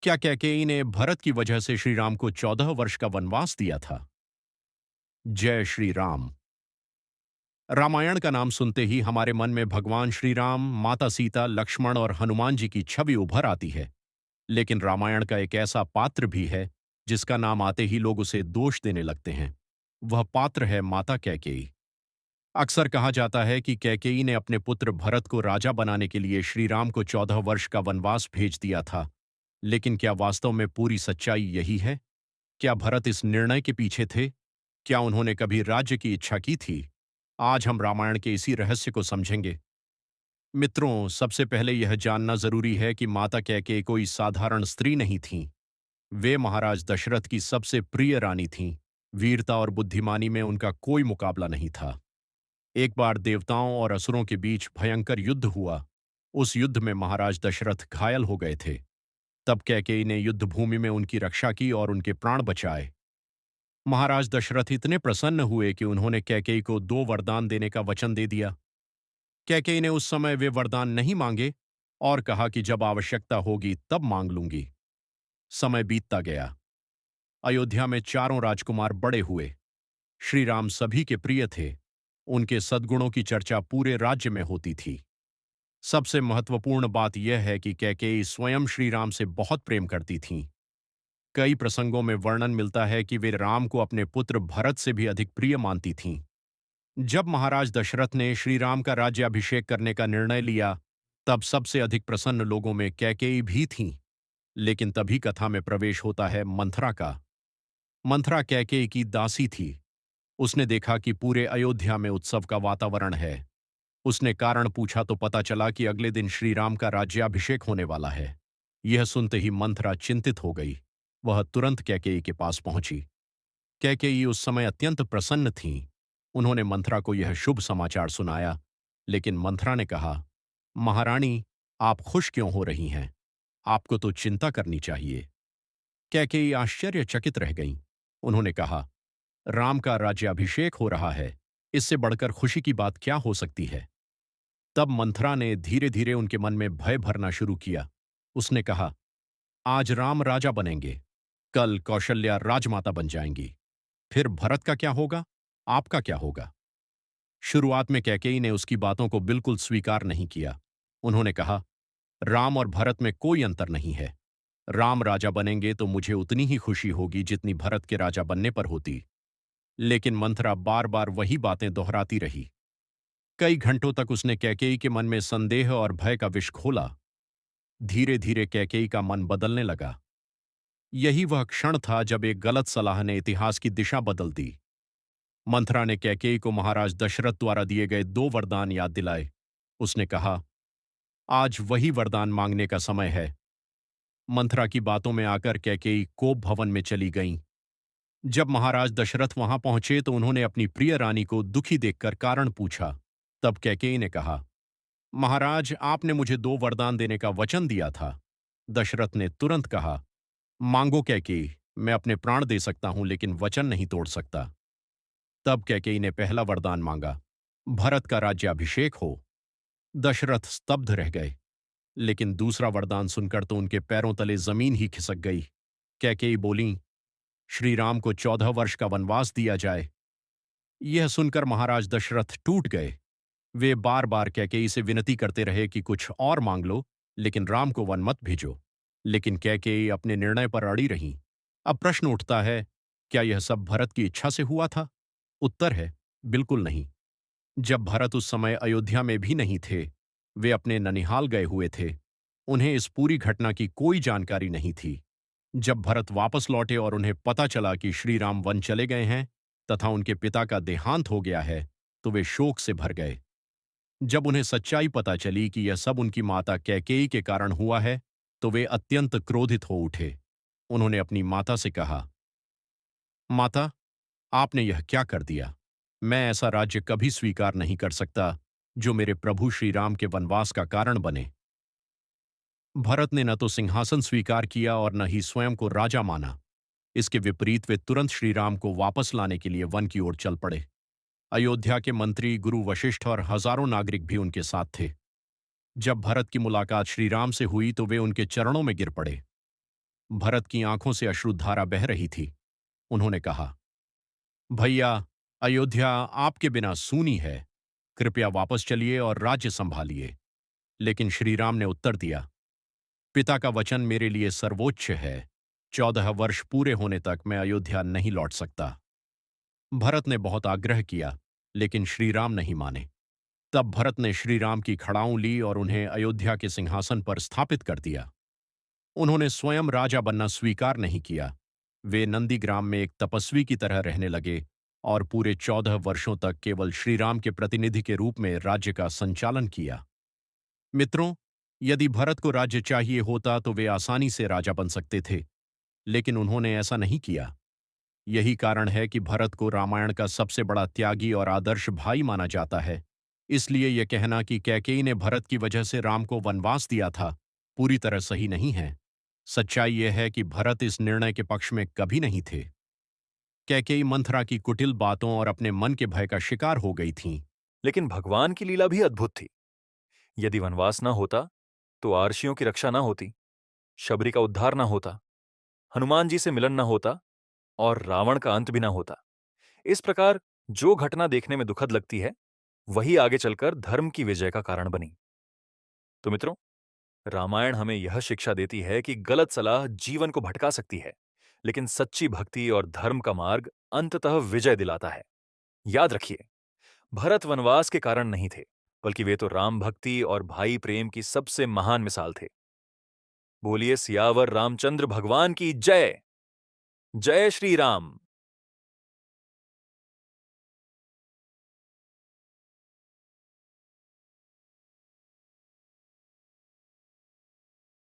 क्या कैकेयी ने भरत की वजह से श्री राम को 14 वर्ष का वनवास दिया था? जय श्री राम। रामायण का नाम सुनते ही हमारे मन में भगवान श्री राम, माता सीता, लक्ष्मण और हनुमान जी की छवि उभर आती है। लेकिन रामायण का एक ऐसा पात्र भी है जिसका नाम आते ही लोग उसे दोष देने लगते हैं। वह पात्र है माता कैकेयी। अक्सर कहा जाता है कि कैकेयी ने अपने पुत्र भरत को राजा बनाने के लिए श्री राम को 14 वर्ष का वनवास भेज दिया था। लेकिन क्या वास्तव में पूरी सच्चाई यही है? क्या भरत इस निर्णय के पीछे थे? क्या उन्होंने कभी राज्य की इच्छा की थी? आज हम रामायण के इसी रहस्य को समझेंगे। मित्रों, सबसे पहले यह जानना जरूरी है कि माता कैकेयी कोई साधारण स्त्री नहीं थीं। वे महाराज दशरथ की सबसे प्रिय रानी थीं। वीरता और बुद्धिमानी में उनका कोई मुकाबला नहीं था। एक बार देवताओं और असुरों के बीच भयंकर युद्ध हुआ। उस युद्ध में महाराज दशरथ घायल हो गए थे। तब कैकेयी ने युद्ध भूमि में उनकी रक्षा की और उनके प्राण बचाए। महाराज दशरथ इतने प्रसन्न हुए कि उन्होंने कैकेयी को 2 वरदान देने का वचन दे दिया। कैकेयी ने उस समय वे वरदान नहीं मांगे और कहा कि जब आवश्यकता होगी तब मांग लूंगी। समय बीतता गया। अयोध्या में चारों राजकुमार बड़े हुए। श्री राम सभी के प्रिय थे। उनके सद्गुणों की चर्चा पूरे राज्य में होती थी। सबसे महत्वपूर्ण बात यह है कि कैकेयी स्वयं श्री राम से बहुत प्रेम करती थीं। कई प्रसंगों में वर्णन मिलता है कि वे राम को अपने पुत्र भरत से भी अधिक प्रिय मानती थीं। जब महाराज दशरथ ने श्री राम का राज्याभिषेक करने का निर्णय लिया, तब सबसे अधिक प्रसन्न लोगों में कैकेयी भी थीं। लेकिन तभी कथा में प्रवेश होता है मंथरा का। मंथरा कैकेयी की दासी थी। उसने देखा कि पूरे अयोध्या में उत्सव का वातावरण है। उसने कारण पूछा तो पता चला कि अगले दिन श्री राम का राज्याभिषेक होने वाला है। यह सुनते ही मंथरा चिंतित हो गई। वह तुरंत कैकेयी के पास पहुंची। कैकेयी उस समय अत्यंत प्रसन्न थीं। उन्होंने मंथरा को यह शुभ समाचार सुनाया। लेकिन मंथरा ने कहा, महारानी, आप खुश क्यों हो रही हैं? आपको तो चिंता करनी चाहिए। कैकेयी आश्चर्यचकित रह गईं। उन्होंने कहा, राम का राज्याभिषेक हो रहा है। इससे बढ़कर खुशी की बात क्या हो सकती है? तब मंथरा ने धीरे धीरे उनके मन में भय भरना शुरू किया। उसने कहा, आज राम राजा बनेंगे, कल कौशल्या राजमाता बन जाएंगी। फिर भरत का क्या होगा? आपका क्या होगा? शुरुआत में कैकेयी ने उसकी बातों को बिल्कुल स्वीकार नहीं किया। उन्होंने कहा, राम और भरत में कोई अंतर नहीं है। राम राजा बनेंगे तो मुझे उतनी ही खुशी होगी जितनी भरत के राजा बनने पर होती। लेकिन मंथरा बार बार वही बातें दोहराती रही। कई घंटों तक उसने कैकेयी के मन में संदेह और भय का विष घोला। धीरे धीरे कैकेयी का मन बदलने लगा। यही वह क्षण था जब एक गलत सलाह ने इतिहास की दिशा बदल दी। मंथरा ने कैकेयी को महाराज दशरथ द्वारा दिए गए 2 वरदान याद दिलाए। उसने कहा, आज वही वरदान मांगने का समय है। मंथरा की बातों में आकर कैकेयी कोप भवन में चली गईं। जब महाराज दशरथ वहां पहुंचे तो उन्होंने अपनी प्रिय रानी को दुखी देखकर कारण पूछा। तब कैकेयी ने कहा, महाराज, आपने मुझे 2 वरदान देने का वचन दिया था। दशरथ ने तुरंत कहा, मांगो कैकेयी, मैं अपने प्राण दे सकता हूं लेकिन वचन नहीं तोड़ सकता। तब कैकेयी ने पहला वरदान मांगा, भरत का राज्याभिषेक हो। दशरथ स्तब्ध रह गए। लेकिन दूसरा वरदान सुनकर तो उनके पैरों तले जमीन ही खिसक गई। कैकेयी बोलीं, श्री राम को 14 वर्ष का वनवास दिया जाए। यह सुनकर महाराज दशरथ टूट गए। वे बार बार कैकेयी से विनती करते रहे कि कुछ और मांग लो, लेकिन राम को वन मत भेजो। लेकिन कैकेयी अपने निर्णय पर अड़ी रहीं। अब प्रश्न उठता है, क्या यह सब भरत की इच्छा से हुआ था? उत्तर है, बिल्कुल नहीं। जब भरत उस समय अयोध्या में भी नहीं थे, वे अपने ननिहाल गए हुए थे। उन्हें इस पूरी घटना की कोई जानकारी नहीं थी। जब भरत वापस लौटे और उन्हें पता चला कि श्री राम वन चले गए हैं तथा उनके पिता का देहांत हो गया है, तो वे शोक से भर गए। जब उन्हें सच्चाई पता चली कि यह सब उनकी माता कैकेयी के कारण हुआ है, तो वे अत्यंत क्रोधित हो उठे। उन्होंने अपनी माता से कहा, माता, आपने यह क्या कर दिया? मैं ऐसा राज्य कभी स्वीकार नहीं कर सकता जो मेरे प्रभु श्री राम के वनवास का कारण बने। भरत ने न तो सिंहासन स्वीकार किया और न ही स्वयं को राजा माना। इसके विपरीत वे तुरंत श्री राम को वापस लाने के लिए वन की ओर चल पड़े। अयोध्या के मंत्री गुरु वशिष्ठ और हजारों नागरिक भी उनके साथ थे। जब भरत की मुलाकात श्री राम से हुई तो वे उनके चरणों में गिर पड़े। भरत की आंखों से अश्रुधारा बह रही थी। उन्होंने कहा, भैया, अयोध्या आपके बिना सूनी है। कृपया वापस चलिए और राज्य संभालिए। लेकिन श्री राम ने उत्तर दिया, पिता का वचन मेरे लिए सर्वोच्च है। 14 वर्ष पूरे होने तक मैं अयोध्या नहीं लौट सकता। भरत ने बहुत आग्रह किया, लेकिन श्री राम नहीं माने। तब भरत ने श्री राम की खड़ाऊं ली और उन्हें अयोध्या के सिंहासन पर स्थापित कर दिया। उन्होंने स्वयं राजा बनना स्वीकार नहीं किया। वे नंदीग्राम में एक तपस्वी की तरह रहने लगे और पूरे 14 वर्षों तक केवल श्री राम के प्रतिनिधि के रूप में राज्य का संचालन किया। मित्रों, यदि भरत को राज्य चाहिए होता तो वे आसानी से राजा बन सकते थे, लेकिन उन्होंने ऐसा नहीं किया। यही कारण है कि भरत को रामायण का सबसे बड़ा त्यागी और आदर्श भाई माना जाता है। इसलिए यह कहना कि कैकेयी ने भरत की वजह से राम को वनवास दिया था, पूरी तरह सही नहीं है। सच्चाई यह है कि भरत इस निर्णय के पक्ष में कभी नहीं थे। कैकेयी मंथरा की कुटिल बातों और अपने मन के भय का शिकार हो गई थीं। लेकिन भगवान की लीला भी अद्भुत थी। यदि वनवास न होता तो आर्षियों की रक्षा न होती, शबरी का उद्धार न होता, हनुमान जी से मिलन न होता और रावण का अंत भी न होता। इस प्रकार जो घटना देखने में दुखद लगती है, वही आगे चलकर धर्म की विजय का कारण बनी। तो मित्रों, रामायण हमें यह शिक्षा देती है कि गलत सलाह जीवन को भटका सकती है, लेकिन सच्ची भक्ति और धर्म का मार्ग अंततः विजय दिलाता है। याद रखिए, भरत वनवास के कारण नहीं थे, बल्कि वे तो राम भक्ति और भाई प्रेम की सबसे महान मिसाल थे। बोलिए सियावर रामचंद्र भगवान की जय। जय श्री राम।